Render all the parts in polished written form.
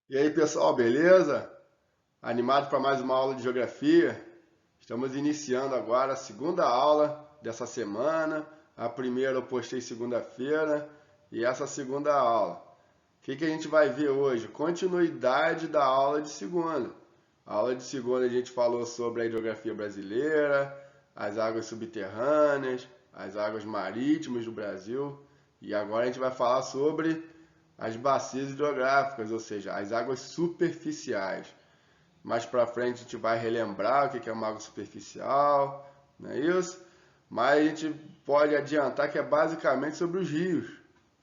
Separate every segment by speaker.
Speaker 1: E aí, pessoal, beleza? Animado para mais uma aula de geografia? Estamos iniciando agora a segunda aula dessa semana. A primeira eu postei segunda-feira e essa segunda aula. O que a gente vai ver hoje? Continuidade da aula de segunda. A aula de segunda a gente falou sobre a hidrografia brasileira, as águas subterrâneas, as águas marítimas do Brasil. E agora a gente vai falar sobre as bacias hidrográficas, ou seja, as águas superficiais. Mais para frente a gente vai relembrar o que é uma água superficial, não é isso? Mas a gente pode adiantar que é basicamente sobre os rios,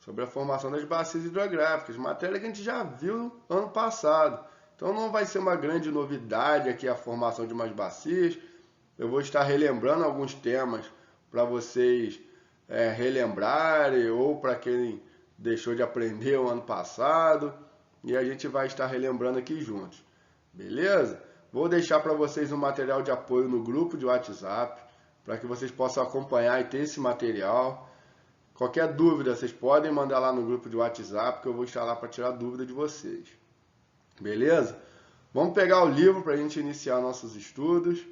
Speaker 1: sobre a formação das bacias hidrográficas, matéria que a gente já viu ano passado. Então não vai ser uma grande novidade aqui a formação de umas bacias. Eu vou estar relembrando alguns temas para vocês relembrarem ou para quem deixou de aprender o ano passado. E a gente vai estar relembrando aqui juntos. Beleza? Vou deixar para vocês um material de apoio no grupo de WhatsApp, para que vocês possam acompanhar e ter esse material. Qualquer dúvida, vocês podem mandar lá no grupo de WhatsApp, que eu vou estar lá para tirar dúvida de vocês. Beleza? Vamos pegar o livro para a gente iniciar nossos estudos.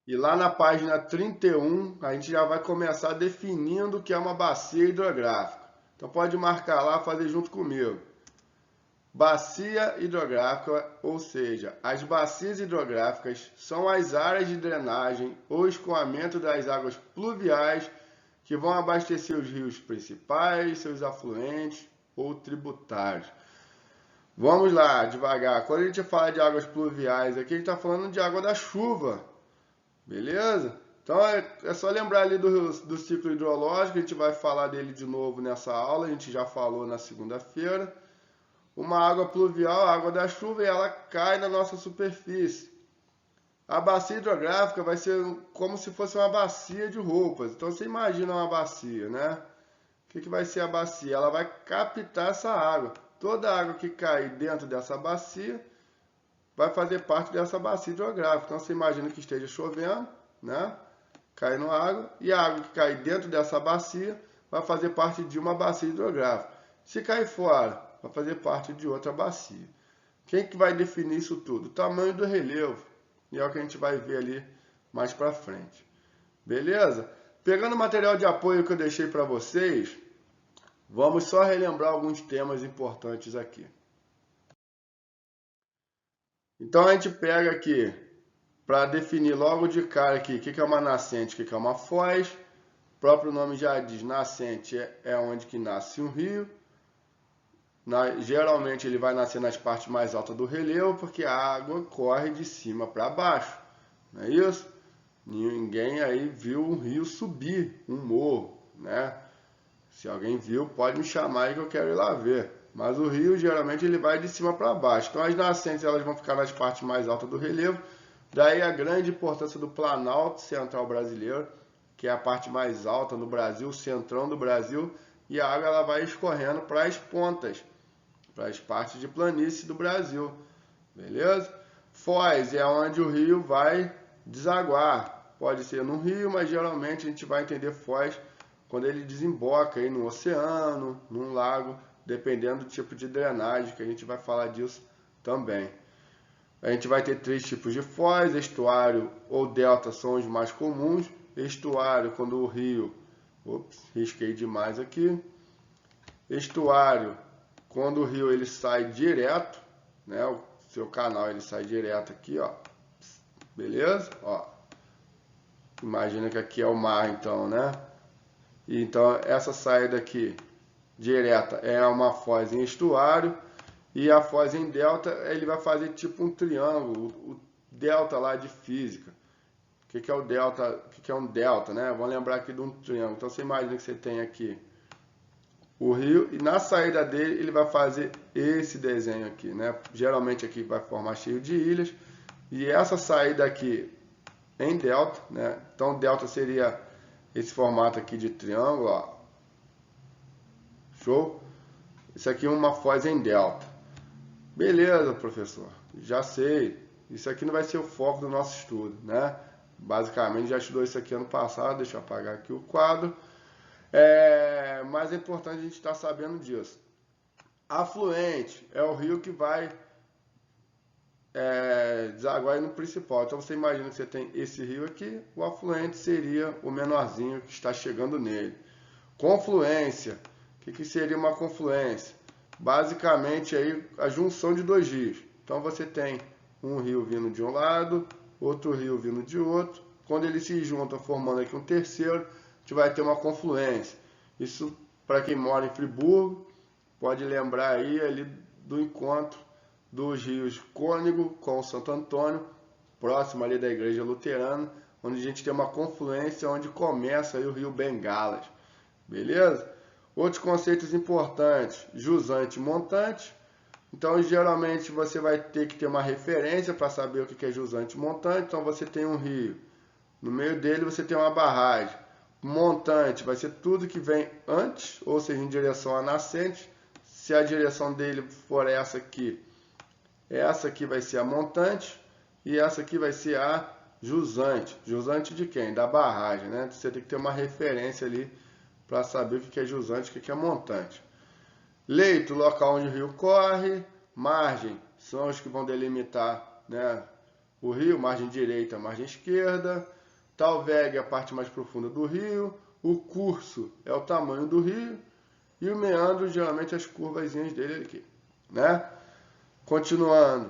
Speaker 1: E lá na página 31, a gente já vai começar definindo o que é uma bacia hidrográfica. Então pode marcar lá, fazer junto comigo. Bacia hidrográfica, ou seja, as bacias hidrográficas são as áreas de drenagem ou escoamento das águas pluviais que vão abastecer os rios principais, seus afluentes ou tributários. Vamos lá, devagar. Quando a gente fala de águas pluviais, aqui a gente está falando de água da chuva, beleza? Então é só lembrar ali do ciclo hidrológico, a gente vai falar dele de novo nessa aula, a gente já falou na segunda-feira. Uma água pluvial, a água da chuva, e ela cai na nossa superfície. A bacia hidrográfica vai ser como se fosse uma bacia de roupas. Então você imagina uma bacia, né? O que vai ser a bacia? Ela vai captar essa água. Toda a água que cai dentro dessa bacia vai fazer parte dessa bacia hidrográfica. Então você imagina que esteja chovendo, né? Caindo água, e a água que cai dentro dessa bacia vai fazer parte de uma bacia hidrográfica. Se cair fora, vai fazer parte de outra bacia. Quem que vai definir isso tudo? O tamanho do relevo. E é o que a gente vai ver ali mais para frente. Beleza? Pegando o material de apoio que eu deixei para vocês, vamos só relembrar alguns temas importantes aqui. Então a gente pega aqui, para definir logo de cara aqui, o que é uma nascente, o que é uma foz. O próprio nome já diz, nascente é onde que nasce um rio. Geralmente ele vai nascer nas partes mais altas do relevo, porque a água corre de cima para baixo, não é isso? Ninguém aí viu um rio subir um morro, né? Se alguém viu, pode me chamar aí que eu quero ir lá ver. Mas o rio geralmente ele vai de cima para baixo. Então as nascentes elas vão ficar nas partes mais altas do relevo. Daí a grande importância do Planalto Central Brasileiro, que é a parte mais alta no Brasil, o centrão do Brasil, e a água ela vai escorrendo para as pontas, para as partes de planície do Brasil, beleza? Foz é onde o rio vai desaguar. Pode ser no rio, mas geralmente a gente vai entender foz quando ele desemboca aí no oceano, num lago, dependendo do tipo de drenagem, que a gente vai falar disso também. A gente vai ter três tipos de foz: estuário ou delta são os mais comuns. Estuário, quando o rio... Ops, risquei demais aqui. Estuário, quando o rio ele sai direto, né? O seu canal ele sai direto aqui, ó. Beleza? Ó. Imagina que aqui é o mar, então, né? Então essa saída aqui direta é uma foz em estuário, e a foz em delta ele vai fazer tipo um triângulo, o delta lá de física. O que é o delta? O que é um delta, né? Vamos lembrar aqui de um triângulo. Então você imagina que você tem aqui o rio, e na saída dele ele vai fazer esse desenho aqui, né? Geralmente aqui vai formar cheio de ilhas, e essa saída aqui em delta, né? Então delta seria esse formato aqui de triângulo, ó. Show? Isso aqui é uma foz em delta. Beleza, professor, já sei. Isso aqui não vai ser o foco do nosso estudo, né? Basicamente já estudou isso aqui ano passado, deixa eu apagar aqui o quadro. Mas é importante a gente estar sabendo disso. Afluente é o rio que vai desaguar no principal. Então você imagina que você tem esse rio aqui, o afluente seria o menorzinho que está chegando nele. Confluência, o que seria uma confluência? Basicamente aí a junção de dois rios. Então você tem um rio vindo de um lado, outro rio vindo de outro. Quando eles se juntam formando aqui um terceiro, a gente vai ter uma confluência. Isso para quem mora em Friburgo pode lembrar aí ali do encontro dos rios Cônego com o Santo Antônio, próximo ali da igreja luterana, onde a gente tem uma confluência onde começa aí o rio Bengalas. Beleza? Outros conceitos importantes, jusante e montante. Então, geralmente, você vai ter que ter uma referência para saber o que é jusante e montante. Então, você tem um rio. No meio dele, você tem uma barragem. Montante vai ser tudo que vem antes, ou seja, em direção à nascente. Se a direção dele for essa aqui vai ser a montante. E essa aqui vai ser a jusante. Jusante de quem? Da barragem, né? Você tem que ter uma referência ali para saber o que é jusante e o que é montante. Leito, local onde o rio corre. Margem, são os que vão delimitar, né, o rio. Margem direita, margem esquerda. Talveg é a parte mais profunda do rio. O curso é o tamanho do rio. E o meandro, geralmente, as curvazinhas dele aqui, né? Continuando,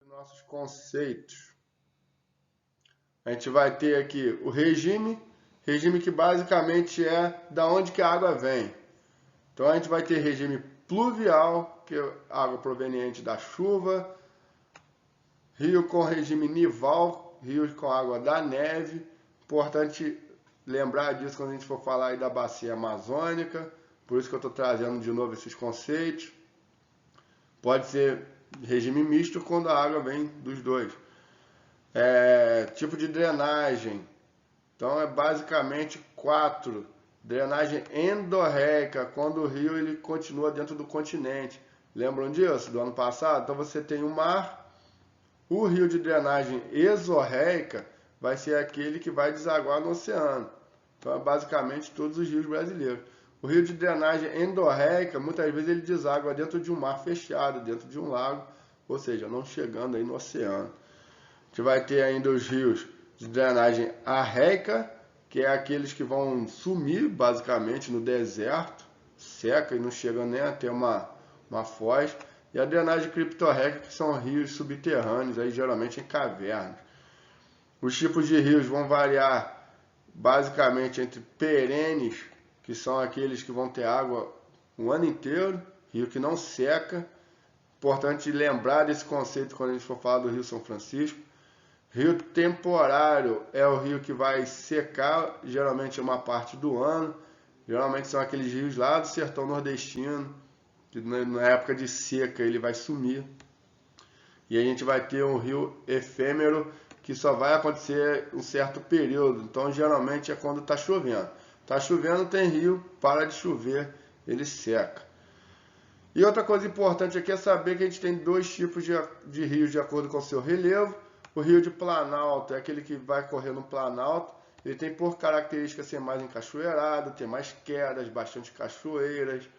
Speaker 1: nossos conceitos. A gente vai ter aqui o regime que basicamente é da onde que a água vem. Então a gente vai ter regime pluvial, que é água proveniente da chuva, rio com regime nival, rios com água da neve. Importante lembrar disso quando a gente for falar aí da bacia amazônica, por isso que eu estou trazendo de novo esses conceitos. Pode ser regime misto quando a água vem dos dois. Tipo de drenagem. Então é basicamente 4. Drenagem endorreica, quando o rio ele continua dentro do continente. Lembram disso, do ano passado? Então você tem o mar. O rio de drenagem exorreica vai ser aquele que vai desaguar no oceano. Então é basicamente todos os rios brasileiros. O rio de drenagem endorreica, muitas vezes ele deságua dentro de um mar fechado, dentro de um lago, ou seja, não chegando aí no oceano. A gente vai ter ainda os rios de drenagem arreica, que é aqueles que vão sumir basicamente no deserto, seca e não chega nem a ter uma foz. E a drenagem criptorreica, que são rios subterrâneos, aí geralmente em cavernas. Os tipos de rios vão variar basicamente entre perenes, que são aqueles que vão ter água o ano inteiro, rio que não seca. Importante lembrar desse conceito quando a gente for falar do Rio São Francisco. Rio temporário é o rio que vai secar, geralmente uma parte do ano. Geralmente são aqueles rios lá do sertão nordestino, que na época de seca ele vai sumir. E a gente vai ter um rio efêmero, que só vai acontecer um certo período. Então geralmente é quando está chovendo. Está chovendo, tem rio, para de chover, ele seca. E outra coisa importante aqui é saber que a gente tem dois tipos de rios de acordo com o seu relevo. O rio de planalto é aquele que vai correr no planalto. Ele tem por característica ser mais encachoeirado, ter mais quedas, bastante cachoeiras.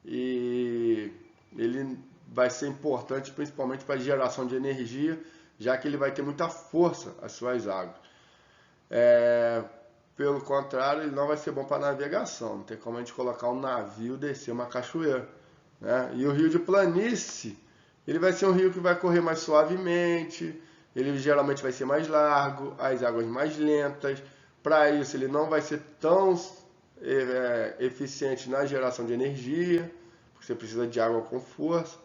Speaker 1: E ele vai ser importante principalmente para a geração de energia, já que ele vai ter muita força as suas águas. Pelo contrário, ele não vai ser bom para navegação. Não tem como a gente colocar um navio e descer uma cachoeira, né? E o rio de planície, ele vai ser um rio que vai correr mais suavemente, ele geralmente vai ser mais largo, as águas mais lentas. Para isso, ele não vai ser tão eficiente na geração de energia, porque você precisa de água com força.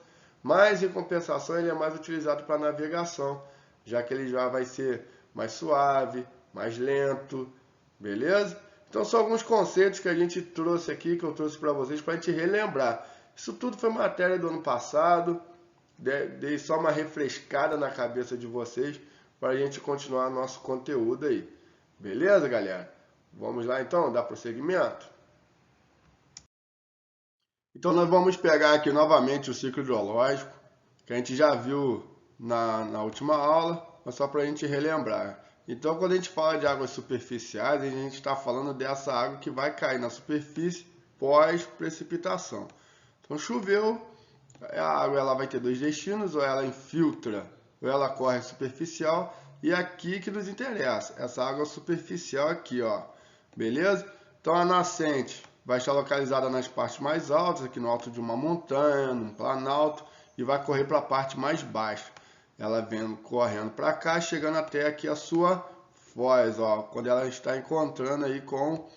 Speaker 1: Mas, em compensação, ele é mais utilizado para navegação, já que ele já vai ser mais suave, mais lento, beleza? Então, são alguns conceitos que a gente trouxe aqui, que eu trouxe para vocês, para a gente relembrar. Isso tudo foi matéria do ano passado. Dei só uma refrescada na cabeça de vocês para a gente continuar nosso conteúdo aí. Beleza, galera? Vamos lá então, dar prosseguimento? Então nós vamos pegar aqui novamente o ciclo hidrológico, que a gente já viu na última aula, mas só para a gente relembrar. Então quando a gente fala de águas superficiais, a gente está falando dessa água que vai cair na superfície pós-precipitação. Então choveu, a água ela vai ter dois destinos, ou ela infiltra, ou ela corre superficial, e aqui que nos interessa, essa água superficial aqui, ó, beleza? Então a nascente vai estar localizada nas partes mais altas, aqui no alto de uma montanha, num planalto, e vai correr para a parte mais baixa. Ela vem correndo para cá, chegando até aqui a sua foz, ó, quando ela está encontrando aí com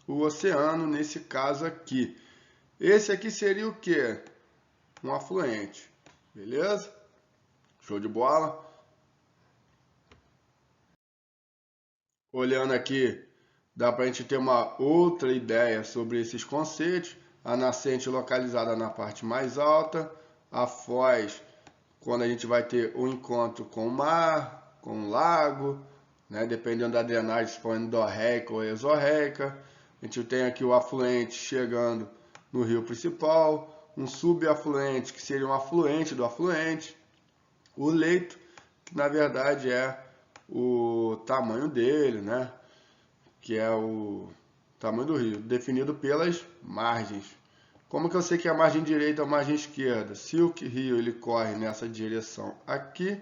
Speaker 1: o oceano, nesse caso aqui. Esse aqui seria o que? Um afluente, beleza? Show de bola. Olhando aqui, dá para a gente ter uma outra ideia sobre esses conceitos. A nascente localizada na parte mais alta, a foz, quando a gente vai ter o encontro com o mar, com o lago, né? Dependendo da drenagem, se for endorreica ou exorreica. A gente tem aqui o afluente chegando no rio principal, um subafluente, que seria um afluente do afluente, o leito, que na verdade é o tamanho dele, né? Que é o tamanho do rio, definido pelas margens. Como que eu sei que é a margem direita ou a margem esquerda? Se o rio ele corre nessa direção aqui,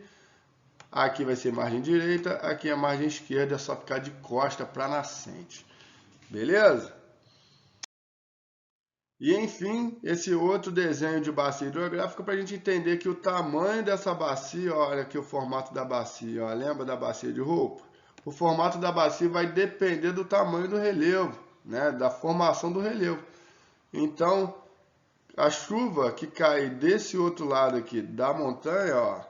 Speaker 1: aqui vai ser margem direita, aqui é a margem esquerda, é só ficar de costa para nascente. Beleza? E enfim, esse outro desenho de bacia hidrográfica para a gente entender que o tamanho dessa bacia, olha aqui o formato da bacia, ó, lembra da bacia de roupa? O formato da bacia vai depender do tamanho do relevo, né, da formação do relevo. Então, a chuva que cai desse outro lado aqui da montanha, ó,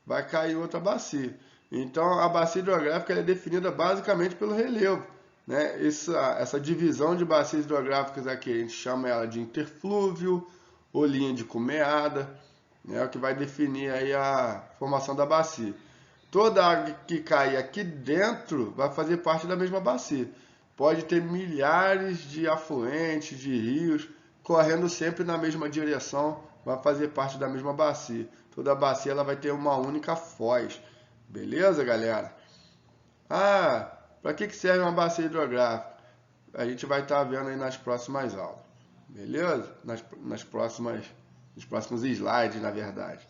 Speaker 1: vai cair em outra bacia. Então, a bacia hidrográfica é definida basicamente pelo relevo. Né? Essa divisão de bacias hidrográficas aqui, a gente chama ela de interflúvio ou linha de cumeada, né? O que vai definir aí a formação da bacia. Toda água que cai aqui dentro vai fazer parte da mesma bacia. Pode ter milhares de afluentes, de rios, correndo sempre na mesma direção, vai fazer parte da mesma bacia. Toda bacia ela vai ter uma única foz. Beleza, galera? Ah, para que serve uma bacia hidrográfica? A gente vai estar vendo aí nas próximas aulas. Beleza? Nos próximos slides, na verdade.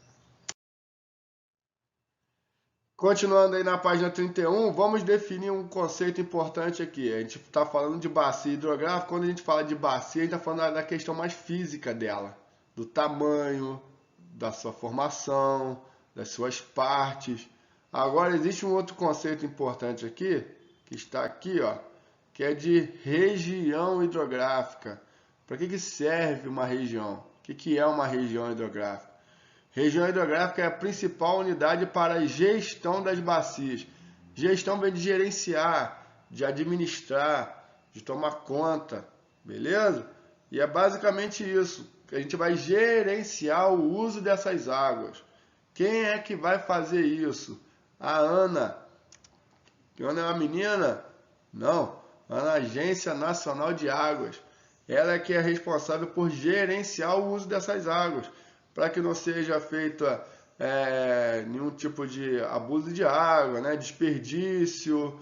Speaker 1: Continuando aí na página 31, vamos definir um conceito importante aqui. A gente está falando de bacia hidrográfica. Quando a gente fala de bacia, a gente está falando da questão mais física dela. Do tamanho, da sua formação, das suas partes. Agora, existe um outro conceito importante aqui, que está aqui, ó, que é de região hidrográfica. Para que serve uma região? O que é uma região hidrográfica? Região hidrográfica é a principal unidade para a gestão das bacias. Gestão vem de gerenciar, de administrar, de tomar conta, beleza? E é basicamente isso, que a gente vai gerenciar o uso dessas águas. Quem é que vai fazer isso? A Ana. A Ana é uma menina? Não, a Agência Nacional de Águas. Ela é que é responsável por gerenciar o uso dessas águas, para que não seja feito nenhum tipo de abuso de água, né, desperdício,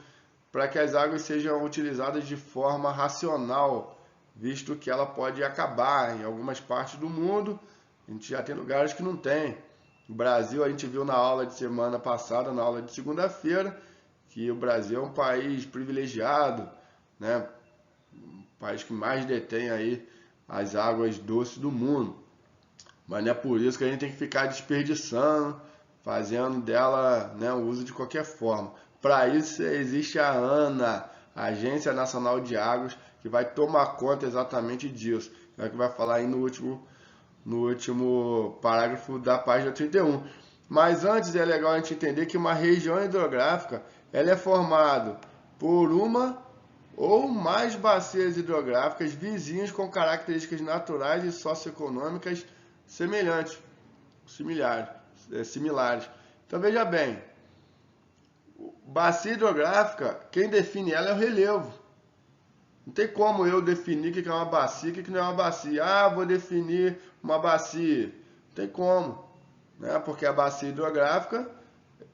Speaker 1: para que as águas sejam utilizadas de forma racional, visto que ela pode acabar em algumas partes do mundo. A gente já tem lugares que não tem. No Brasil, a gente viu na aula de semana passada, na aula de segunda-feira, que o Brasil é um país privilegiado, né? Um país que mais detém aí as águas doces do mundo. Mas não é por isso que a gente tem que ficar desperdiçando, fazendo dela, né, o uso de qualquer forma. Para isso existe a ANA, a Agência Nacional de Águas, que vai tomar conta exatamente disso. É o que vai falar aí no último parágrafo da página 31. Mas antes é legal a gente entender que uma região hidrográfica ela é formada por uma ou mais bacias hidrográficas vizinhas com características naturais e socioeconômicas similares. Então veja bem, bacia hidrográfica, quem define ela é o relevo. Não tem como eu definir o que é uma bacia e o que não é uma bacia. Ah, vou definir uma bacia. Não tem como, né? Porque a bacia hidrográfica,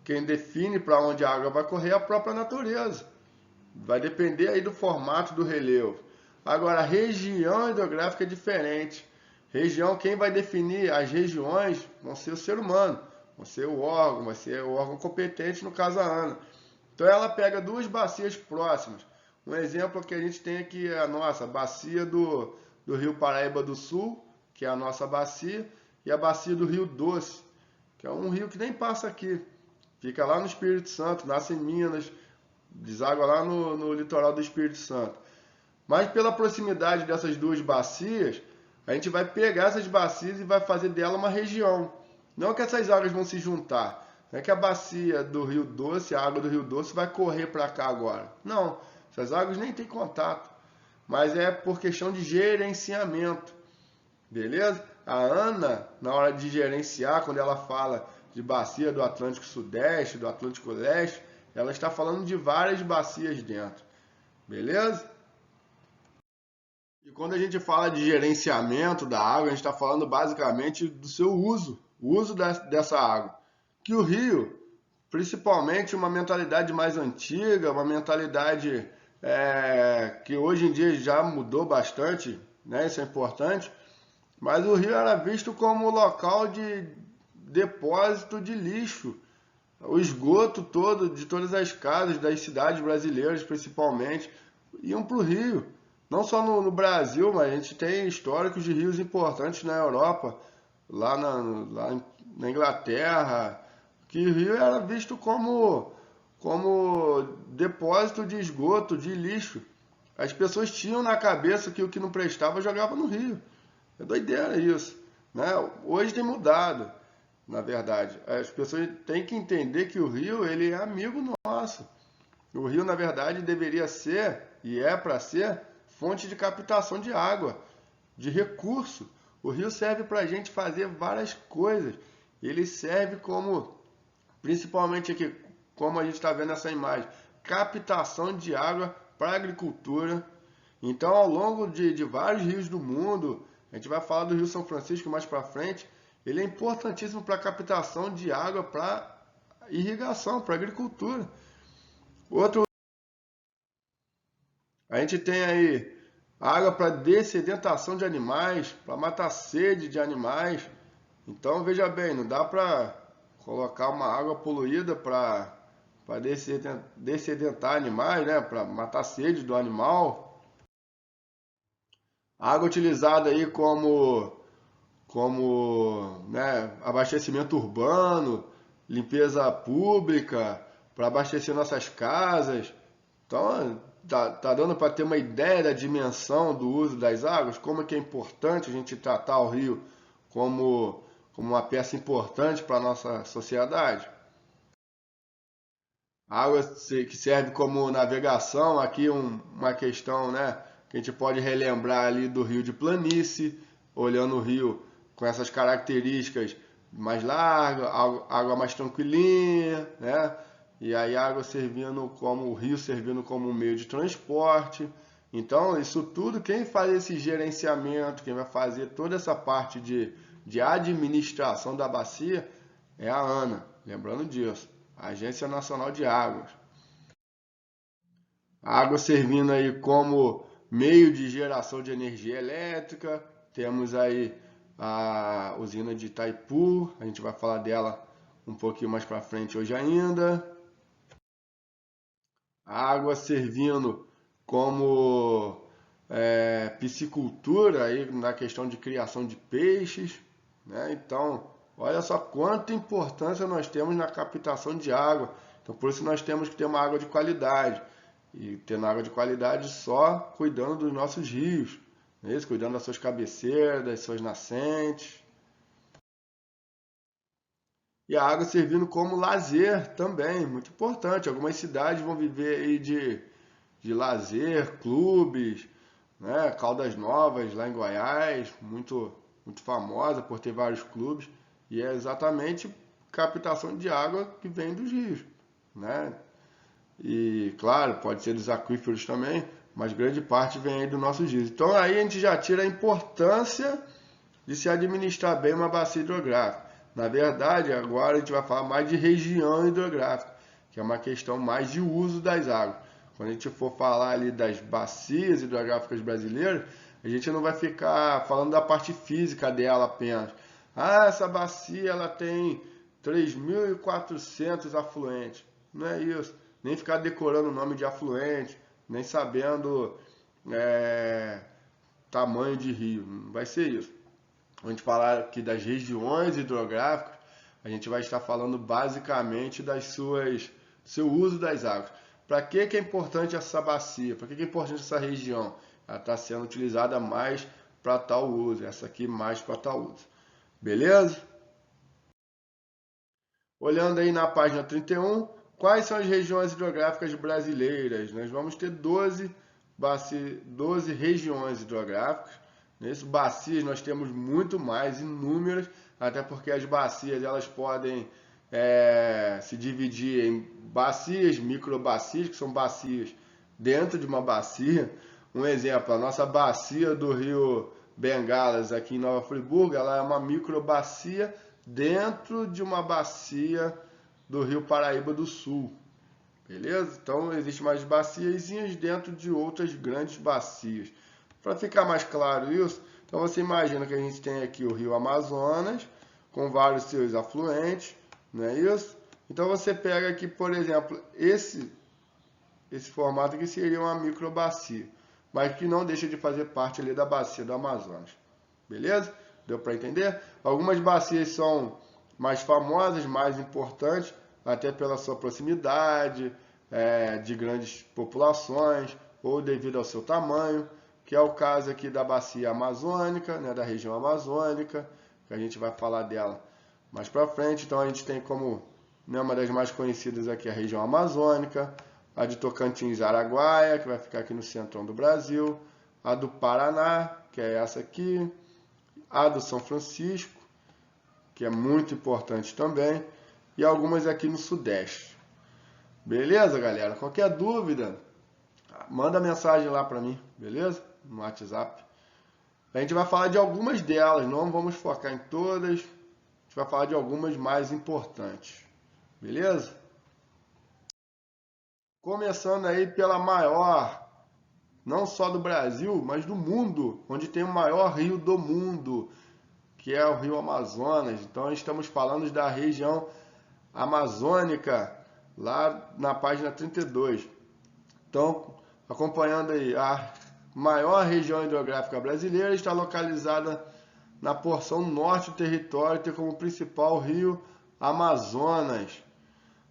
Speaker 1: quem define para onde a água vai correr é a própria natureza. Vai depender aí do formato do relevo. Agora, a região hidrográfica é diferente. Região, quem vai definir as regiões vão ser o ser humano, vai ser o órgão competente, no caso a ANA. Então ela pega duas bacias próximas. Um exemplo que a gente tem aqui é a nossa bacia do Rio Paraíba do Sul, que é a nossa bacia, e a bacia do Rio Doce, que é um rio que nem passa aqui. Fica lá no Espírito Santo, nasce em Minas, deságua lá no litoral do Espírito Santo. Mas pela proximidade dessas duas bacias, a gente vai pegar essas bacias e vai fazer dela uma região. Não que essas águas vão se juntar. Não é que a bacia do Rio Doce, a água do Rio Doce vai correr para cá agora. Não, essas águas nem têm contato. Mas é por questão de gerenciamento. Beleza? A ANA, na hora de gerenciar, quando ela fala de bacia do Atlântico Sudeste, do Atlântico Leste, ela está falando de várias bacias dentro. Beleza? E quando a gente fala de gerenciamento da água, a gente está falando basicamente do seu uso, o uso dessa água. Que o rio, principalmente uma mentalidade mais antiga, uma mentalidade que hoje em dia já mudou bastante, né? Isso é importante, mas o rio era visto como local de depósito de lixo. O esgoto todo de todas as casas das cidades brasileiras, principalmente, iam para o rio. Não só no Brasil, mas a gente tem históricos de rios importantes na Europa, lá na Inglaterra, que o rio era visto como depósito de esgoto, de lixo. As pessoas tinham na cabeça que o que não prestava jogava no rio. É doideira isso, né? Hoje tem mudado, na verdade. As pessoas têm que entender que o rio, ele é amigo nosso. O rio, na verdade, deveria ser, e é para ser, fonte de captação de água, de recurso. O rio serve para a gente fazer várias coisas. Ele serve como, principalmente aqui, como a gente está vendo nessa imagem, captação de água para a agricultura. Então, ao longo de vários rios do mundo, a gente vai falar do Rio São Francisco mais para frente, ele é importantíssimo para a captação de água para irrigação, para agricultura. A gente tem aí água para dessedentação de animais, para matar sede de animais. Então, veja bem, não dá para colocar uma água poluída para dessedentar animais, né? Para matar sede do animal. Água utilizada aí como né, abastecimento urbano, limpeza pública, para abastecer nossas casas. Então, tá dando para ter uma ideia da dimensão do uso das águas, como é que é importante a gente tratar o rio como uma peça importante para a nossa sociedade. A água que serve como navegação, aqui uma questão, né, que a gente pode relembrar ali do rio de planície, olhando o rio com essas características mais larga, água mais tranquilinha, né? E aí a água servindo como o rio servindo como um meio de transporte. Então, isso tudo, quem faz esse gerenciamento, quem vai fazer toda essa parte de administração da bacia é a ANA, lembrando disso, a Agência Nacional de Águas. A água servindo aí como meio de geração de energia elétrica, temos aí a usina de Itaipu, a gente vai falar dela um pouquinho mais para frente hoje ainda. A água servindo como piscicultura aí na questão de criação de peixes, né? Então, olha só quanta importância nós temos na captação de água. Então, por isso nós temos que ter uma água de qualidade. E tendo água de qualidade só cuidando dos nossos rios, não é isso? Cuidando das suas cabeceiras, das suas nascentes. E a água servindo como lazer também, muito importante. Algumas cidades vão viver aí de lazer, clubes, né? Caldas Novas, lá em Goiás, muito famosa por ter vários clubes. E é exatamente captação de água que vem dos rios, né? E, claro, pode ser dos aquíferos também, mas grande parte vem aí dos nossos rios. Então, aí a gente já tira a importância de se administrar bem uma bacia hidrográfica. Na verdade, agora a gente vai falar mais de região hidrográfica, que é uma questão mais de uso das águas. Quando a gente for falar ali das bacias hidrográficas brasileiras, a A gente não vai ficar falando da parte física dela apenas. Ah, essa bacia ela tem 3.400 afluentes. Não é isso. Nem ficar decorando o nome de afluente, nem sabendo tamanho de rio. Não vai ser isso. Quando a gente falar aqui das regiões hidrográficas, a gente vai estar falando basicamente seu uso das águas. Para que é importante essa bacia? Para que é importante essa região? Ela está sendo utilizada mais para tal uso, essa aqui mais para tal uso. Beleza? Olhando aí na página 31, quais são as regiões hidrográficas brasileiras? Nós vamos ter 12 regiões hidrográficas. Nesse bacias nós temos muito mais, inúmeras, até porque as bacias elas podem se dividir em bacias, microbacias, que são bacias dentro de uma bacia. Um exemplo, a nossa bacia do rio Bengalas aqui em Nova Friburgo, ela é uma microbacia dentro de uma bacia do rio Paraíba do Sul. Beleza? Então existem mais baciazinhas dentro de outras grandes bacias. Para ficar mais claro isso, então você imagina que a gente tem aqui o rio Amazonas, com vários seus afluentes, não é isso? Então você pega aqui, por exemplo, esse formato aqui seria uma microbacia, mas que não deixa de fazer parte ali da bacia do Amazonas. Beleza? Deu para entender? Algumas bacias são mais famosas, mais importantes, até pela sua proximidade, de grandes populações, ou devido ao seu tamanho, que é o caso aqui da bacia amazônica, né, da região amazônica, que a gente vai falar dela mais para frente. Então a gente tem como, né, uma das mais conhecidas aqui a região amazônica, a de Tocantins-Araguaia, que vai ficar aqui no centrão do Brasil, a do Paraná, que é essa aqui, a do São Francisco, que é muito importante também, e algumas aqui no Sudeste. Beleza, galera? Qualquer dúvida, manda mensagem lá para mim, beleza? No WhatsApp. A gente vai falar de algumas delas, não vamos focar em todas, a gente vai falar de algumas mais importantes, beleza? Começando aí pela maior, não só do Brasil, mas do mundo, onde tem o maior rio do mundo, que é o rio Amazonas. Então estamos falando da região amazônica, lá na página 32. Então, acompanhando aí, a maior região hidrográfica brasileira está localizada na porção norte do território, tem como principal rio Amazonas.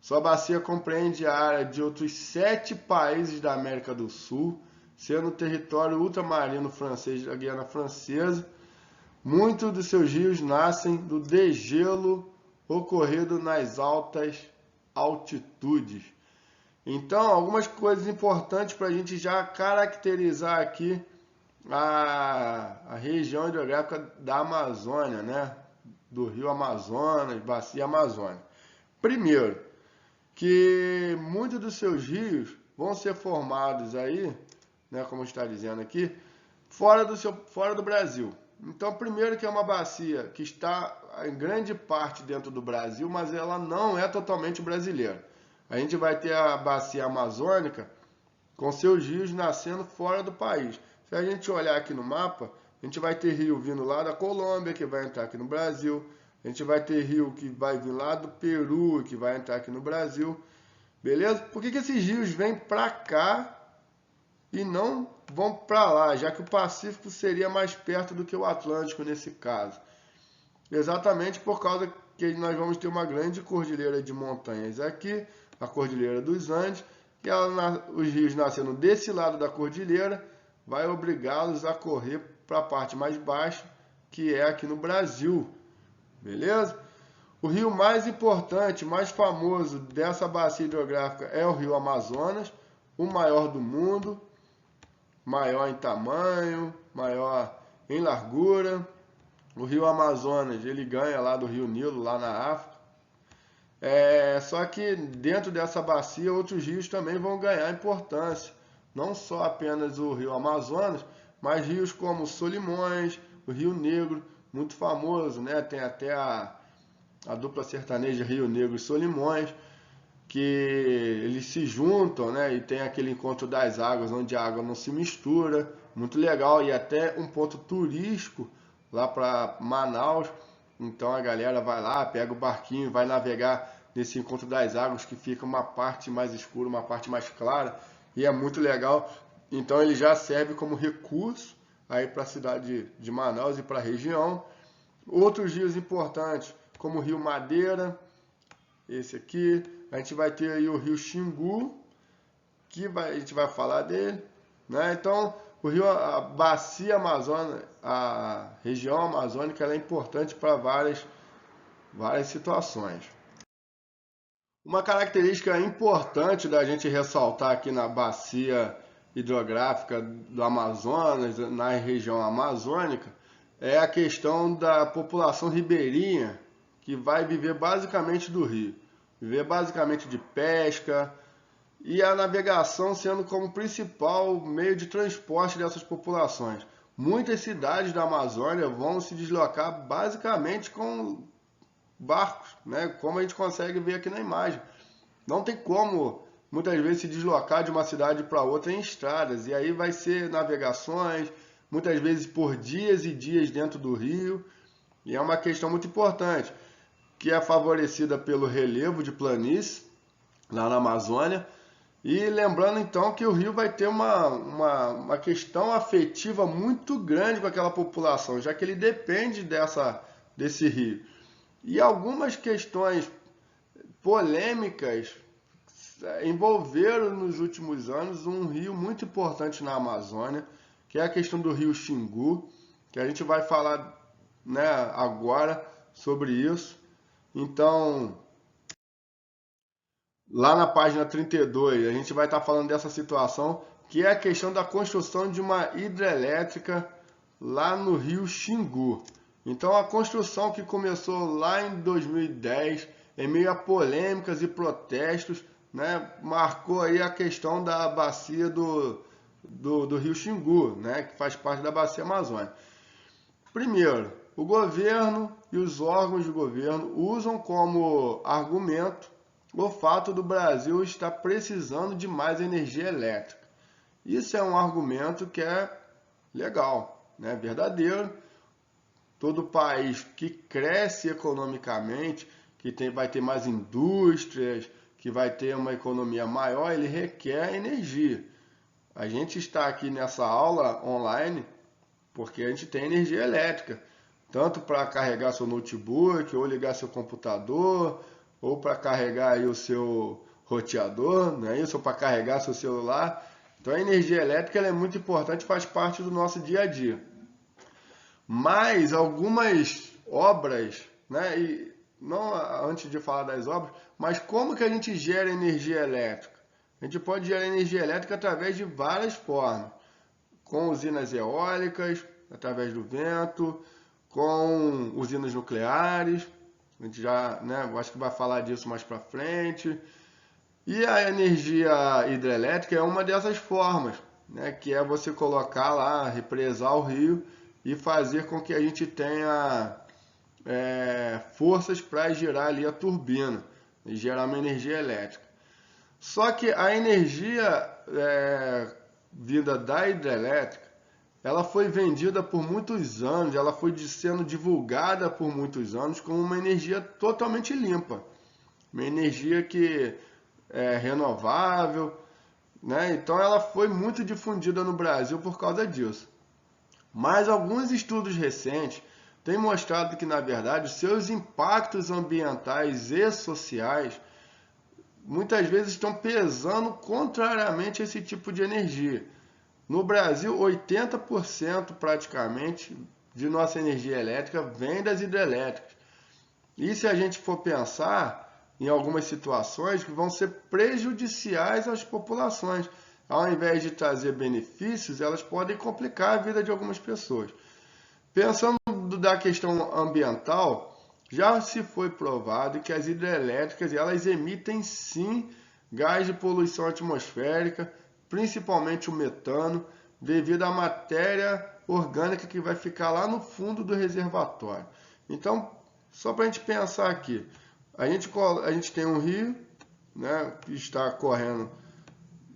Speaker 1: Sua bacia compreende a área de outros 7 países da América do Sul, sendo o território ultramarino francês da Guiana Francesa. Muitos dos seus rios nascem do degelo ocorrido nas altas altitudes. Então, algumas coisas importantes para a gente já caracterizar aqui a região hidrográfica da Amazônia, né? Do rio Amazonas, bacia Amazônica. Primeiro, que muitos dos seus rios vão ser formados aí, né, como está dizendo aqui, fora do Brasil. Então, primeiro que é uma bacia que está em grande parte dentro do Brasil, mas ela não é totalmente brasileira. A gente vai ter a bacia amazônica com seus rios nascendo fora do país. Se a gente olhar aqui no mapa, a gente vai ter rio vindo lá da Colômbia, que vai entrar aqui no Brasil. A gente vai ter rio que vai vir lá do Peru, que vai entrar aqui no Brasil. Beleza? Por que esses rios vêm para cá e não vão para lá, já que o Pacífico seria mais perto do que o Atlântico nesse caso? Exatamente por causa que nós vamos ter uma grande cordilheira de montanhas aqui, a Cordilheira dos Andes, e os rios nascendo desse lado da cordilheira vai obrigá-los a correr para a parte mais baixa, que é aqui no Brasil. Beleza? O rio mais importante, mais famoso dessa bacia hidrográfica é o rio Amazonas, o maior do mundo, maior em tamanho, maior em largura. O rio Amazonas, ele ganha lá do rio Nilo, lá na África. Só que dentro dessa bacia, outros rios também vão ganhar importância. Não só apenas o rio Amazonas, mas rios como o Solimões, o Rio Negro, muito famoso, né? Tem até a dupla sertaneja Rio Negro e Solimões, que eles se juntam, né? E tem aquele encontro das águas, onde a água não se mistura, muito legal e até um ponto turístico lá para Manaus. Então a galera vai lá, pega o barquinho, vai navegar nesse encontro das águas que fica uma parte mais escura, uma parte mais clara e é muito legal. Então ele já serve como recurso aí para a cidade de Manaus e para a região. Outros rios importantes, como o Rio Madeira, esse aqui. A gente vai ter aí o Rio Xingu, que a gente vai falar dele, né? Então, o rio, a bacia amazônica, a região amazônica, ela é importante para várias situações. Uma característica importante da gente ressaltar aqui na bacia hidrográfica do Amazonas, na região amazônica, é a questão da população ribeirinha, que vai viver basicamente do rio. Viver basicamente de pesca e a navegação sendo como principal meio de transporte dessas populações. Muitas cidades da Amazônia vão se deslocar basicamente com barcos, né? Como a gente consegue ver aqui na imagem. Não tem como, muitas vezes, se deslocar de uma cidade para outra em estradas. E aí vai ser navegações, muitas vezes por dias e dias dentro do rio. E é uma questão muito importante, que é favorecida pelo relevo de planície, lá na Amazônia. E lembrando então que o rio vai ter uma questão afetiva muito grande com aquela população, já que ele depende desse rio. E algumas questões polêmicas envolveram nos últimos anos um rio muito importante na Amazônia, que é a questão do rio Xingu, que a gente vai falar, né, agora sobre isso. Então, lá na página 32, a gente vai estar falando dessa situação, que é a questão da construção de uma hidrelétrica lá no rio Xingu. Então, a construção que começou lá em 2010, em meio a polêmicas e protestos, né, marcou aí a questão da bacia do rio Xingu, né, que faz parte da bacia amazônica. Primeiro, o governo e os órgãos de governo usam como argumento o fato do Brasil estar precisando de mais energia elétrica. Isso é um argumento que é legal, né? Verdadeiro. Todo país que cresce economicamente, vai ter mais indústrias, que vai ter uma economia maior, ele requer energia. A gente está aqui nessa aula online porque a gente tem energia elétrica, tanto para carregar seu notebook, ou ligar seu computador, ou para carregar aí o seu roteador, não é isso? Ou para carregar seu celular. Então a energia elétrica ela é muito importante, faz parte do nosso dia a dia. Mas algumas obras, né? E não antes de falar das obras, mas como que a gente gera energia elétrica? A gente pode gerar energia elétrica através de várias formas. Com usinas eólicas, através do vento, com usinas nucleares, a gente já, né, acho que vai falar disso mais para frente. E a energia hidrelétrica é uma dessas formas, né, que é você colocar lá, represar o rio e fazer com que a gente tenha forças para girar ali a turbina e gerar uma energia elétrica. Só que a energia vinda da hidrelétrica, ela foi vendida por muitos anos, ela foi sendo divulgada por muitos anos como uma energia totalmente limpa. Uma energia que é renovável, né? Então ela foi muito difundida no Brasil por causa disso. Mas alguns estudos recentes têm mostrado que, na verdade, os seus impactos ambientais e sociais muitas vezes estão pesando contrariamente a esse tipo de energia. No Brasil, 80% praticamente de nossa energia elétrica vem das hidrelétricas. E se a gente for pensar em algumas situações que vão ser prejudiciais às populações, ao invés de trazer benefícios, elas podem complicar a vida de algumas pessoas. Pensando da questão ambiental, já se foi provado que as hidrelétricas elas emitem sim gás de poluição atmosférica, principalmente o metano, devido à matéria orgânica que vai ficar lá no fundo do reservatório. Então, só para a gente pensar aqui, a gente tem um rio, né, que está correndo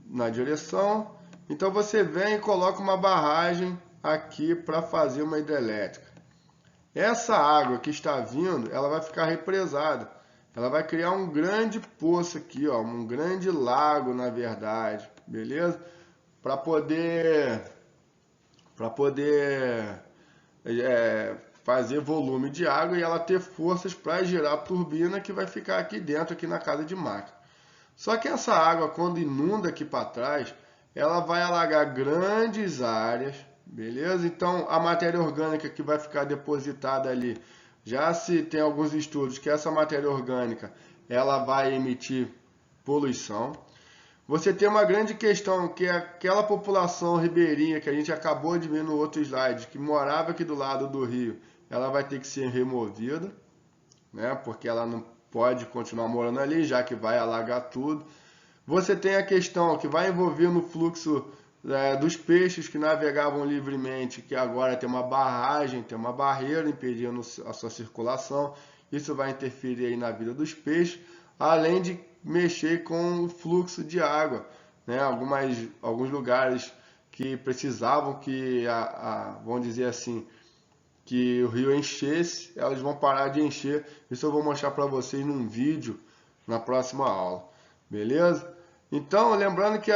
Speaker 1: na direção, Então você vem e coloca uma barragem aqui para fazer uma hidrelétrica. Essa água que está vindo, ela vai ficar represada. Ela vai criar um grande poço aqui, ó, um grande lago, na verdade, beleza? Para poder fazer volume de água e ela ter forças para girar a turbina que vai ficar aqui dentro, aqui na casa de máquina. Só que essa água, quando inunda aqui para trás, ela vai alagar grandes áreas, beleza? Então, a matéria orgânica que vai ficar depositada ali, já se tem alguns estudos que essa matéria orgânica, ela vai emitir poluição. Você tem uma grande questão, que é aquela população ribeirinha que a gente acabou de ver no outro slide, que morava aqui do lado do rio, ela vai ter que ser removida, né? Porque ela não pode continuar morando ali, já que vai alagar tudo. Você tem a questão que vai envolver no fluxo dos peixes que navegavam livremente, que agora tem uma barragem, tem uma barreira impedindo a sua circulação. Isso vai interferir aí na vida dos peixes, além de mexer com o fluxo de água, né? Alguns lugares que precisavam que, vamos dizer assim, que o rio enchesse, elas vão parar de encher. Isso eu vou mostrar para vocês num vídeo na próxima aula, beleza? Então, lembrando que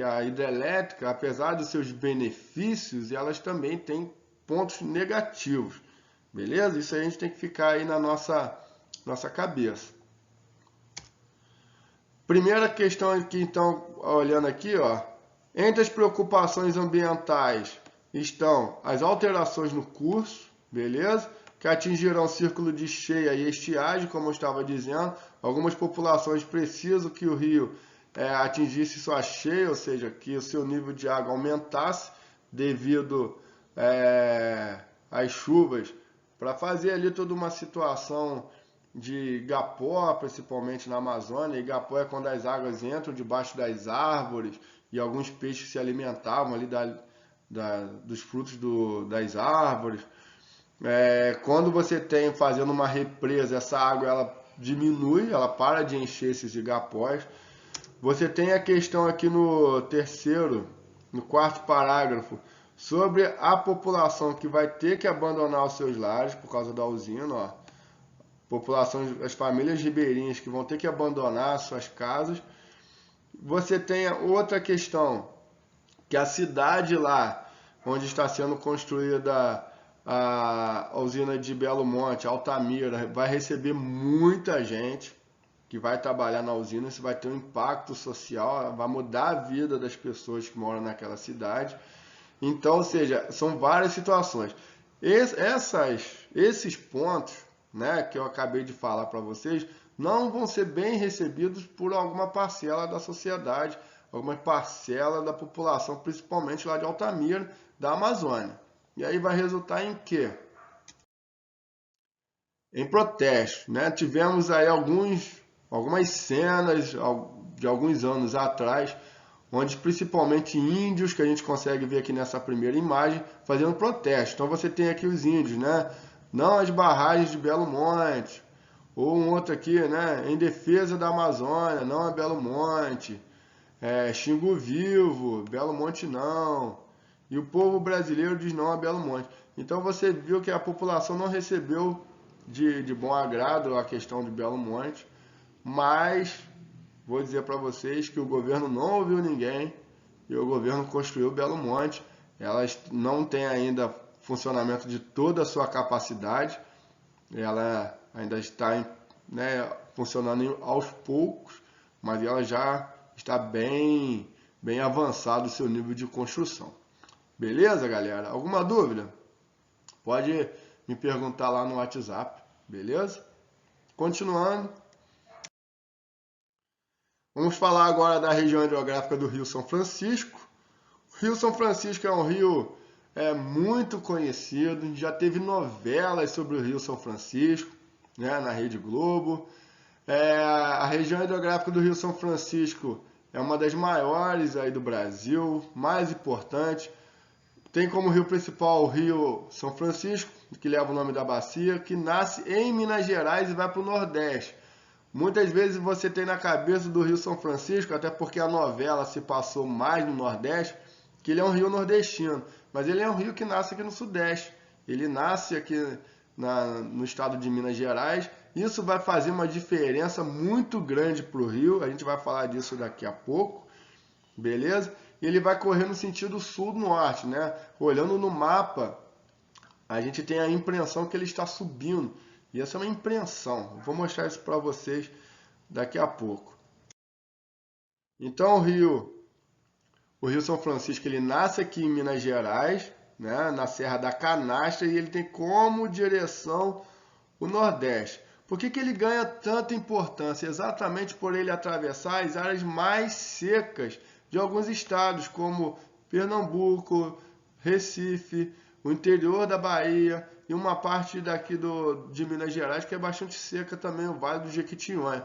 Speaker 1: a hidrelétrica, apesar dos seus benefícios, elas também têm pontos negativos, beleza? Isso a gente tem que ficar aí na nossa cabeça. Primeira questão aqui, então, olhando aqui, ó, entre as preocupações ambientais estão as alterações no curso, beleza? Que atingirão o círculo de cheia e estiagem, como eu estava dizendo. Algumas populações precisam que o rio atingisse sua cheia, ou seja, que o seu nível de água aumentasse devido às chuvas, para fazer ali toda uma situação de igapó, principalmente na Amazônia. Igapó é quando as águas entram debaixo das árvores e alguns peixes se alimentavam ali dos frutos das árvores. Quando você tem fazendo uma represa, essa água ela diminui, ela para de encher esses igapós. Você tem a questão aqui no quarto parágrafo, sobre a população que vai ter que abandonar os seus lares por causa da usina, ó. As famílias ribeirinhas que vão ter que abandonar suas casas. Você tem outra questão, que a cidade lá, onde está sendo construída a usina de Belo Monte, Altamira, vai receber muita gente que vai trabalhar na usina. Isso vai ter um impacto social, vai mudar a vida das pessoas que moram naquela cidade. Então, ou seja, são várias situações. Esses pontos, né, que eu acabei de falar para vocês, não vão ser bem recebidos por alguma parcela da sociedade, alguma parcela da população, principalmente lá de Altamira, da Amazônia. E aí vai resultar em quê? Em protesto, né? Tivemos aí algumas cenas de alguns anos atrás, onde principalmente índios, que a gente consegue ver aqui nessa primeira imagem, fazendo protesto. Então você tem aqui os índios, né? Não às barragens de Belo Monte. Ou um outro aqui, né? Em defesa da Amazônia, não a Belo Monte. Xingu Vivo, Belo Monte não. E o povo brasileiro diz não a Belo Monte. Então você viu que a população não recebeu de bom agrado a questão de Belo Monte. Mas vou dizer para vocês que o governo não ouviu ninguém e o governo construiu Belo Monte. Elas não têm ainda funcionamento de toda a sua capacidade. Ela ainda está, né, funcionando aos poucos, mas ela já está bem avançado o seu nível de construção. Beleza, galera? Alguma dúvida? Pode me perguntar lá no WhatsApp, beleza? Continuando. Vamos falar agora da região hidrográfica do Rio São Francisco. O Rio São Francisco é um rio muito conhecido, já teve novelas sobre o Rio São Francisco, né, na Rede Globo. A região hidrográfica do Rio São Francisco é uma das maiores aí do Brasil, mais importante. Tem como rio principal o Rio São Francisco, que leva o nome da bacia, que nasce em Minas Gerais e vai para o Nordeste. Muitas vezes você tem na cabeça do Rio São Francisco, até porque a novela se passou mais no Nordeste, que ele é um rio nordestino, mas ele é um rio que nasce aqui no Sudeste. Ele nasce aqui no estado de Minas Gerais. Isso vai fazer uma diferença muito grande para o rio, a gente vai falar disso daqui a pouco, beleza? E ele vai correr no sentido sul-norte, né? Olhando no mapa, a gente tem a impressão que ele está subindo. E essa é uma impressão. Vou mostrar isso para vocês daqui a pouco. Então o Rio São Francisco, ele nasce aqui em Minas Gerais, né, na Serra da Canastra, e ele tem como direção o Nordeste. Por que ele ganha tanta importância? Exatamente por ele atravessar as áreas mais secas de alguns estados, como Pernambuco, Recife, o interior da Bahia e uma parte daqui de Minas Gerais que é bastante seca também, o Vale do Jequitinhonha.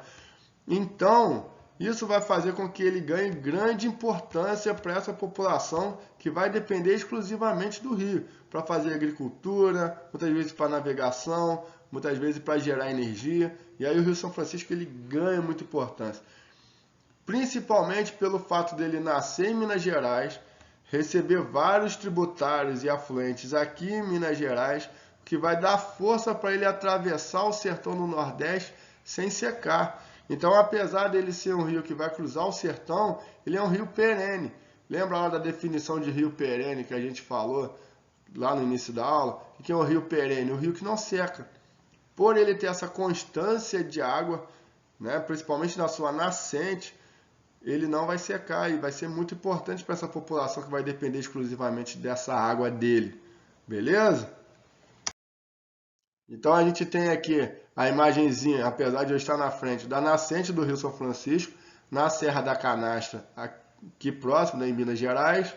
Speaker 1: Então, isso vai fazer com que ele ganhe grande importância para essa população que vai depender exclusivamente do rio, para fazer agricultura, muitas vezes para navegação, muitas vezes para gerar energia. E aí o Rio São Francisco ele ganha muita importância, principalmente pelo fato dele nascer em Minas Gerais, receber vários tributários e afluentes aqui em Minas Gerais, que vai dar força para ele atravessar o sertão do Nordeste sem secar. Então, apesar dele ser um rio que vai cruzar o sertão, ele é um rio perene. Lembra lá da definição de rio perene que a gente falou lá no início da aula? O que é um rio perene? Um rio que não seca. Por ele ter essa constância de água, né, principalmente na sua nascente, ele não vai secar e vai ser muito importante para essa população que vai depender exclusivamente dessa água dele. Beleza? Então a gente tem aqui a imagenzinha, apesar de eu estar na frente, da nascente do Rio São Francisco, na Serra da Canastra, aqui próximo, né, em Minas Gerais.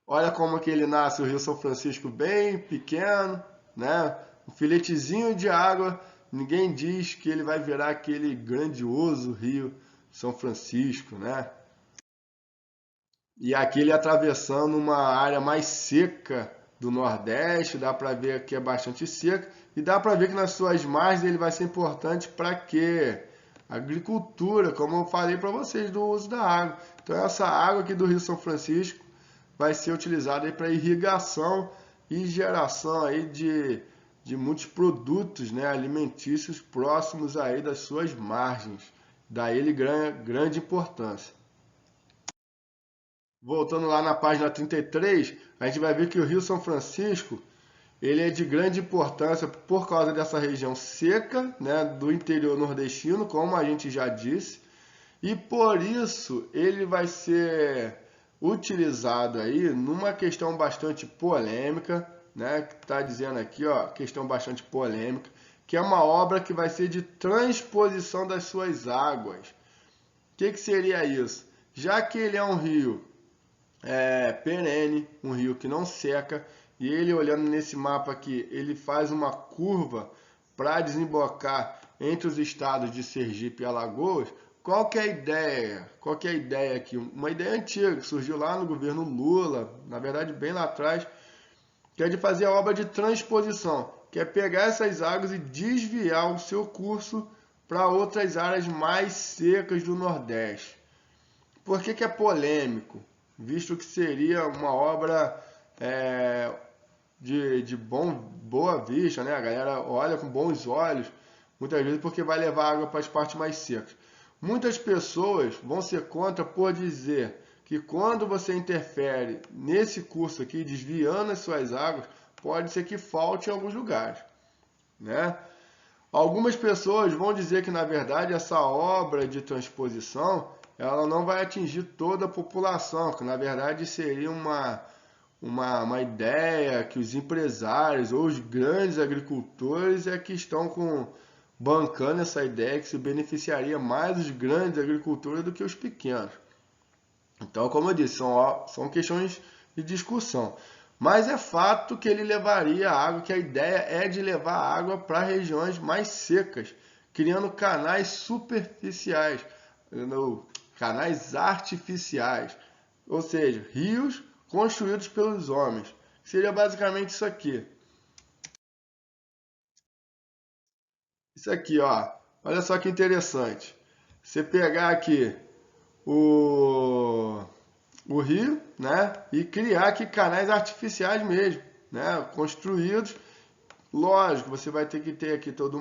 Speaker 1: Olha como que ele nasce, o Rio São Francisco bem pequeno, né? Um filetezinho de água. Ninguém diz que ele vai virar aquele grandioso Rio São Francisco, né? E aqui ele atravessando uma área mais seca do Nordeste, dá para ver que é bastante seca, e dá para ver que nas suas margens ele vai ser importante para quê? Agricultura, como eu falei para vocês do uso da água. Então essa água aqui do Rio São Francisco vai ser utilizada para irrigação e geração aí de muitos produtos, né, alimentícios próximos aí das suas margens. Daí ele ganha grande importância. Voltando lá na página 33, a gente vai ver que o Rio São Francisco ele é de grande importância por causa dessa região seca, né, do interior nordestino, como a gente já disse, e por isso ele vai ser utilizado aí numa questão bastante polêmica, né, que está dizendo aqui, ó, questão bastante polêmica, que é uma obra que vai ser de transposição das suas águas. O que seria isso? Já que ele é um rio perene, um rio que não seca, e ele olhando nesse mapa aqui, ele faz uma curva para desembocar entre os estados de Sergipe e Alagoas. Qual que é a ideia? Qual que é a ideia aqui? Uma ideia antiga que surgiu lá no governo Lula, na verdade bem lá atrás, que é de fazer a obra de transposição, que é pegar essas águas e desviar o seu curso para outras áreas mais secas do Nordeste. Por que é polêmico? Visto que seria uma obra de boa vista, né? A galera olha com bons olhos, muitas vezes porque vai levar água para as partes mais secas. Muitas pessoas vão ser contra por dizer que quando você interfere nesse curso aqui, desviando as suas águas, pode ser que falte em alguns lugares, né? Algumas pessoas vão dizer que, na verdade, essa obra de transposição ela não vai atingir toda a população, que, na verdade, seria uma ideia que os empresários ou os grandes agricultores é que estão bancando essa ideia que se beneficiaria mais os grandes agricultores do que os pequenos. Então, como eu disse, são questões de discussão. Mas é fato que ele levaria água, que a ideia é de levar água para regiões mais secas, criando canais superficiais, canais artificiais, ou seja, rios construídos pelos homens. Seria basicamente isso aqui. Isso aqui, ó. Olha só que interessante. Você pegar aqui o, o rio, né, e criar aqui canais artificiais mesmo, né, construídos. Lógico, você vai ter que ter aqui todo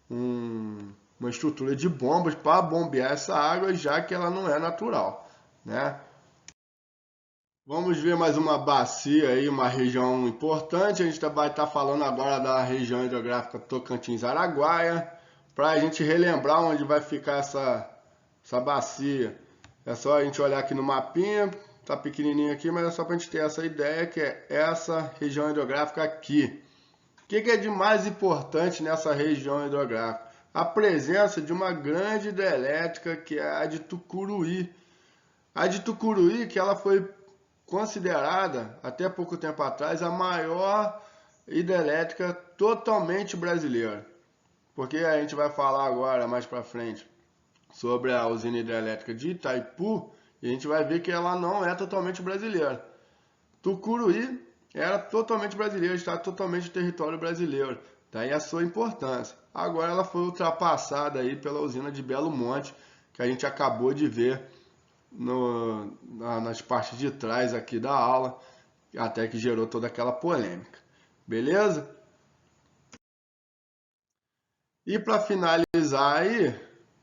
Speaker 1: uma estrutura de bombas para bombear essa água, já que ela não é natural, né? Vamos ver mais uma bacia aí, uma região importante. A gente vai estar falando agora da região hidrográfica Tocantins-Araguaia, para a gente relembrar onde vai ficar essa bacia. É só a gente olhar aqui no mapinha, tá pequenininho aqui, mas é só para a gente ter essa ideia que é essa região hidrográfica aqui. O que é de mais importante nessa região hidrográfica? A presença de uma grande hidrelétrica que é a de Tucuruí. A de Tucuruí, que ela foi considerada, até pouco tempo atrás, a maior hidrelétrica totalmente brasileira. Porque a gente vai falar agora, mais para frente, sobre a usina hidrelétrica de Itaipu, e a gente vai ver que ela não é totalmente brasileira. Tucuruí era totalmente brasileira, está totalmente no território brasileiro. Daí a sua importância. Agora ela foi ultrapassada aí pela usina de Belo Monte, que a gente acabou de ver nas partes de trás aqui da aula, até que gerou toda aquela polêmica. Beleza? E para finalizar aí,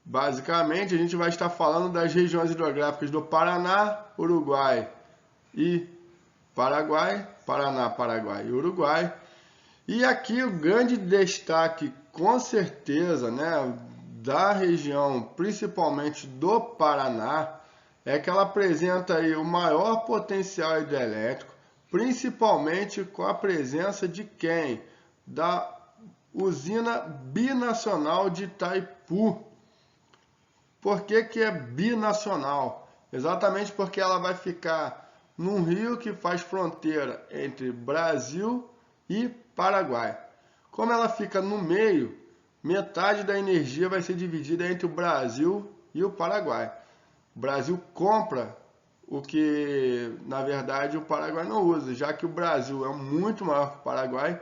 Speaker 1: basicamente a gente vai estar falando das regiões hidrográficas do Paraná, Uruguai e Paraguai, Paraná, Paraguai e Uruguai. E aqui o grande destaque, com certeza, né, da região, principalmente do Paraná, é que ela apresenta aí o maior potencial hidrelétrico, principalmente com a presença de quem? Da usina binacional de Itaipu. Por que é binacional? Exatamente porque ela vai ficar num rio que faz fronteira entre Brasil e Paraguai. Como ela fica no meio, metade da energia vai ser dividida entre o Brasil e o Paraguai. O Brasil compra o que, na verdade, o Paraguai não usa, já que o Brasil é muito maior que o Paraguai.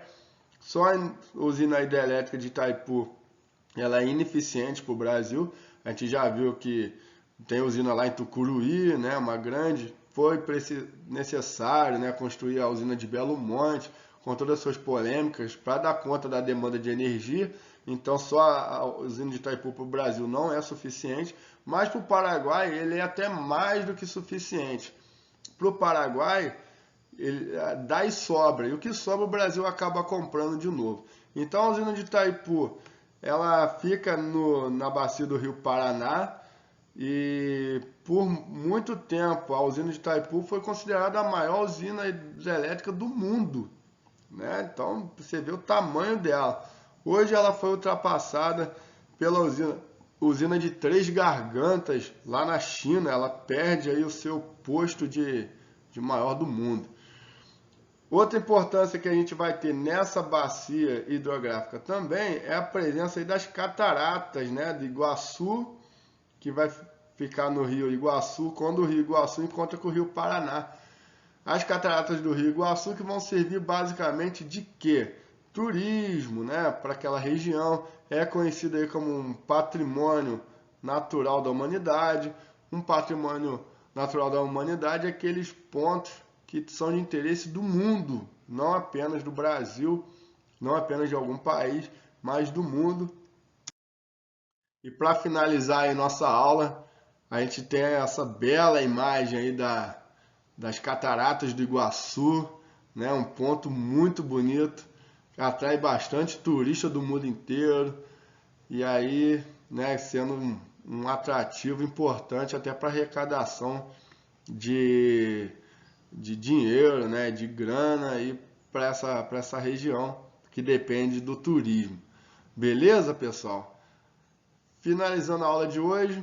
Speaker 1: Só a usina hidrelétrica de Itaipu ela é ineficiente para o Brasil. A gente já viu que tem usina lá em Tucuruí, né, uma grande. Foi necessário, né, construir a usina de Belo Monte, com todas as suas polêmicas, para dar conta da demanda de energia. Então, só a usina de Itaipu para o Brasil não é suficiente, mas para o Paraguai ele é até mais do que suficiente. Para o Paraguai, ele dá e sobra, e o que sobra o Brasil acaba comprando de novo. Então, a usina de Itaipu ela fica na bacia do Rio Paraná e por muito tempo a usina de Itaipu foi considerada a maior usina hidrelétrica do mundo, né? Então você vê o tamanho dela. Hoje ela foi ultrapassada pela usina de Três Gargantas lá na China. Ela perde aí o seu posto de maior do mundo. Outra importância que a gente vai ter nessa bacia hidrográfica também é a presença aí das cataratas, né, de Iguaçu, que vai ficar no Rio Iguaçu, quando o Rio Iguaçu encontra com o Rio Paraná. As cataratas do Rio Iguaçu que vão servir basicamente de quê? Turismo, né, para aquela região. É conhecido aí como um patrimônio natural da humanidade. Um patrimônio natural da humanidade é aqueles pontos que são de interesse do mundo, não apenas do Brasil, não apenas de algum país, mas do mundo. E para finalizar aí nossa aula, a gente tem essa bela imagem aí das cataratas do Iguaçu, né? Um ponto muito bonito, que atrai bastante turista do mundo inteiro, e aí, né, sendo um atrativo importante até para arrecadação de dinheiro, né, de grana aí para essa região que depende do turismo. Beleza, pessoal? Finalizando a aula de hoje,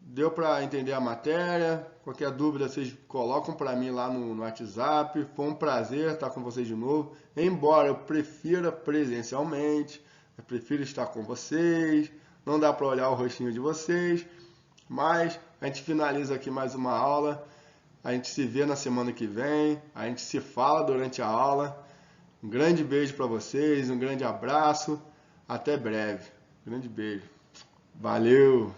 Speaker 1: deu para entender a matéria? Qualquer dúvida vocês colocam para mim lá no WhatsApp. Foi um prazer estar com vocês de novo. Embora eu prefira presencialmente, eu prefiro estar com vocês. Não dá para olhar o rostinho de vocês, mas a gente finaliza aqui mais uma aula. A gente se vê na semana que vem, a gente se fala durante a aula. Um grande beijo para vocês, um grande abraço, até breve. Grande beijo. Valeu!